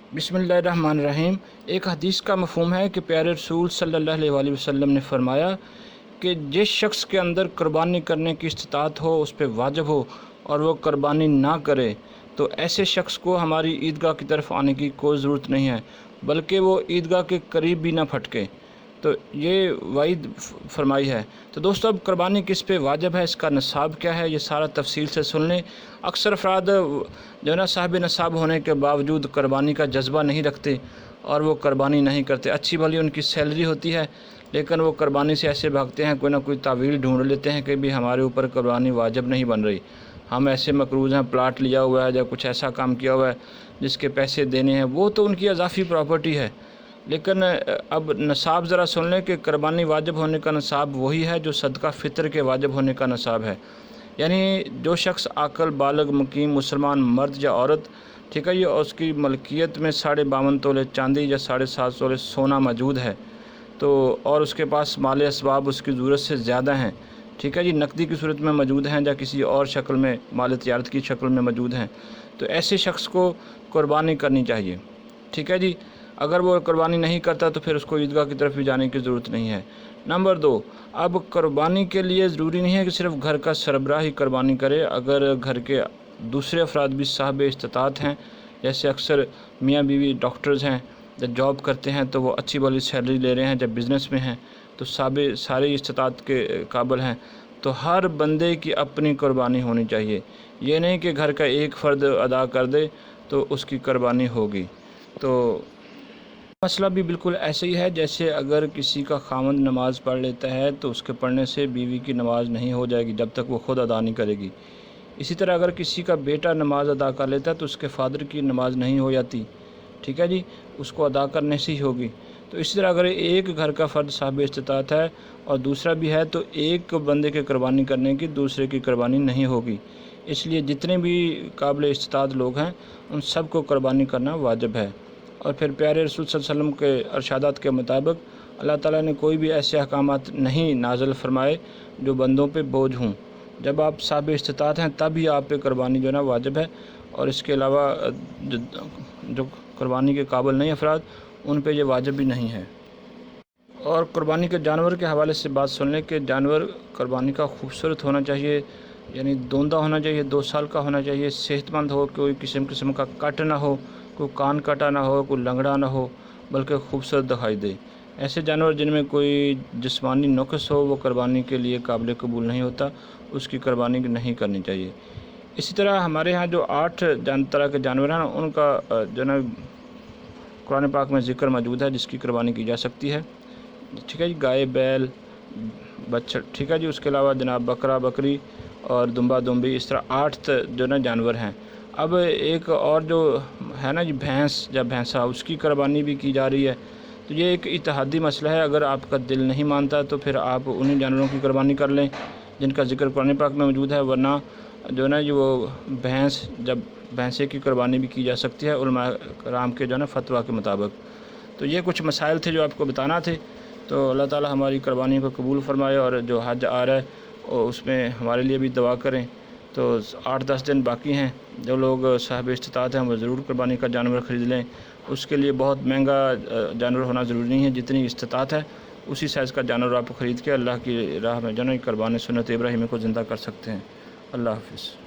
बिस्मिल्लाहिर्रहमानिर्रहीम। एक हदीस का मफ़हूम है कि प्यारे रसूल सल्लल्लाहु अलैहि वसल्लम ने फ़रमाया कि जिस शख्स के अंदर कुर्बानी करने की इस्तिताअत हो, उस पर वाजिब हो और वो कुर्बानी ना करे, तो ऐसे शख्स को हमारी ईदगाह की तरफ आने की कोई ज़रूरत नहीं है, बल्कि वो ईदगाह के करीब भी ना फटके। तो ये वाइद फरमाई है। तो दोस्तों, अब कुर्बानी किस पे वाजिब है, इसका नसाब क्या है, ये सारा तफसील से सुन लें। अक्सर अफराद जो है ना, साहिब नसाब होने के बावजूद कुर्बानी का जज्बा नहीं रखते और वो कुर्बानी नहीं करते। अच्छी भली उनकी सैलरी होती है, लेकिन वो कुर्बानी से ऐसे भागते हैं, कोई ना कोई तावील ढूंढ लेते हैं कि भी हमारे ऊपर कुर्बानी वाजिब नहीं बन रही, हम ऐसे मकरूज़ हैं, प्लाट लिया हुआ है या कुछ ऐसा काम किया हुआ है जिसके पैसे देने हैं, वो तो उनकी अजाफ़ी प्रॉपर्टी है। लेकिन अब नसाब ज़रा सुन लें कि कुर्बानी वाजिब होने का नसाब वही है जो सदका फ़ितर के वाजिब होने का नसाब है। यानी जो शख्स आकल बालग मुकीम मुसलमान मर्द या औरत, ठीक है, ये और उसकी मलकियत में 52.5 तोले चांदी या 7.5 तोले सोना मौजूद है, तो और उसके पास माल असबाब उसकी ज़रूरत से ज़्यादा हैं, ठीक है जी, नकदी की सूरत में मौजूद हैं या किसी और शक्ल में माल तिजारत की शक्ल में मौजूद हैं, तो ऐसे शख्स को कुर्बानी करनी चाहिए। ठीक है जी। अगर वो कुर्बानी नहीं करता तो फिर उसको ईदगाह की तरफ भी जाने की ज़रूरत नहीं है। नंबर 2, अब कुर्बानी के लिए ज़रूरी नहीं है कि सिर्फ़ घर का सरबराह ही कुर्बानी करे। अगर घर के दूसरे अफराद भी साहिब इस्तिताअत हैं, जैसे अक्सर मियाँ बीवी डॉक्टर्स हैं, जब जॉब करते हैं तो वो अच्छी वाली सैलरी ले रहे हैं, जब बिज़नेस में हैं तो सारे इस्तिताअत के काबिल हैं, तो हर बंदे की अपनी कुर्बानी होनी चाहिए। ये नहीं कि घर का एक फ़र्द अदा कर दे तो उसकी कुर्बानी होगी। तो मसला भी बिल्कुल ऐसे ही है जैसे अगर किसी का खामद नमाज़ पढ़ लेता है तो उसके पढ़ने से बीवी की नमाज़ नहीं हो जाएगी जब तक वो ख़ुद अदा नहीं करेगी। इसी तरह अगर किसी का बेटा नमाज़ अदा कर लेता है तो उसके फ़ादर की नमाज़ नहीं हो जाती, ठीक है जी, उसको अदा करने से ही होगी। तो इसी तरह अगर एक घर का फ़र्द साहिब इस्तिताअत है और दूसरा भी है, तो एक बंदे के कुर्बानी करने की दूसरे की कुर्बानी नहीं होगी। इसलिए जितने भी काबिल इस्तिताअत लोग हैं उन सब को कुर्बानी करना वाजिब है। और फिर प्यारे रसूल सल्लल्लाहु अलैहि वसल्लम के अरशादात के मुताबिक अल्लाह ताला ने कोई भी ऐसे अहकामात नहीं नाज़िल फरमाए जो बंदों पे बोझ हों। जब आप साहिब इस्तिताअत हैं तब ही आप पे कुर्बानी जो है ना वाजिब है, और इसके अलावा जो कुर्बानी के काबिल नहीं अफराद उन पे ये वाजिब भी नहीं है। और कुर्बानी के जानवर के हवाले से बात सुन लें कि जानवर कुर्बानी का खूबसूरत होना चाहिए, यानी दोंदा होना चाहिए, 2 साल का होना चाहिए, सेहतमंद हो, कोई किस्म का कट ना हो, कोई कान कटा ना हो, कोई लंगड़ा ना हो, बल्कि खूबसूरत दिखाई दे। ऐसे जानवर जिनमें कोई जिस्मानी नुक़्स हो वो कुर्बानी के लिए काबिल कबूल नहीं होता, उसकी कुर्बानी नहीं करनी चाहिए। इसी तरह हमारे यहाँ जो 8 तरह के जानवर हैं उनका जो ना कुरान पाक में ज़िक्र मौजूद है जिसकी कुर्बानी की जा सकती है। ठीक है जी, गाय, बैल, बछड़, ठीक है जी, उसके अलावा जनाब बकरा, बकरी और दुम्बा, दुम्बी, इस तरह 8 जो ना जानवर हैं। अब एक और जो है ना जी भैंस या भैंसा, उसकी कुर्बानी भी की जा रही है। तो ये एक इत्तेहादी मसला है। अगर आपका दिल नहीं मानता तो फिर आप उन्हीं जानवरों की कुर्बानी कर लें जिनका ज़िक्र कुरान पाक में मौजूद है, वरना जो ना वो भैंस, जब भैंसे की कुर्बानी भी की जा सकती है उलमा कराम के जो ना फतवा के मुताबिक। तो ये कुछ मसाइल थे जो आपको बताना थे। तो अल्लाह ताला हमारी कुर्बानी को कबूल फ़रमाए, और जो हज आ रहा है और उसमें हमारे लिए भी दुआ करें। तो 8-10 दिन बाकी हैं। जो लोग साहिब इस्तिताअत हैं वो ज़रूर कुर्बानी का जानवर ख़रीद लें। उसके लिए बहुत महंगा जानवर होना ज़रूरी नहीं है, जितनी इस्तिताअत है उसी साइज़ का जानवर आप ख़रीद के अल्लाह की राह में जो ना कुर्बानी सुन्नत इब्राहीमी को ज़िंदा कर सकते हैं। अल्लाह हाफ़िज़।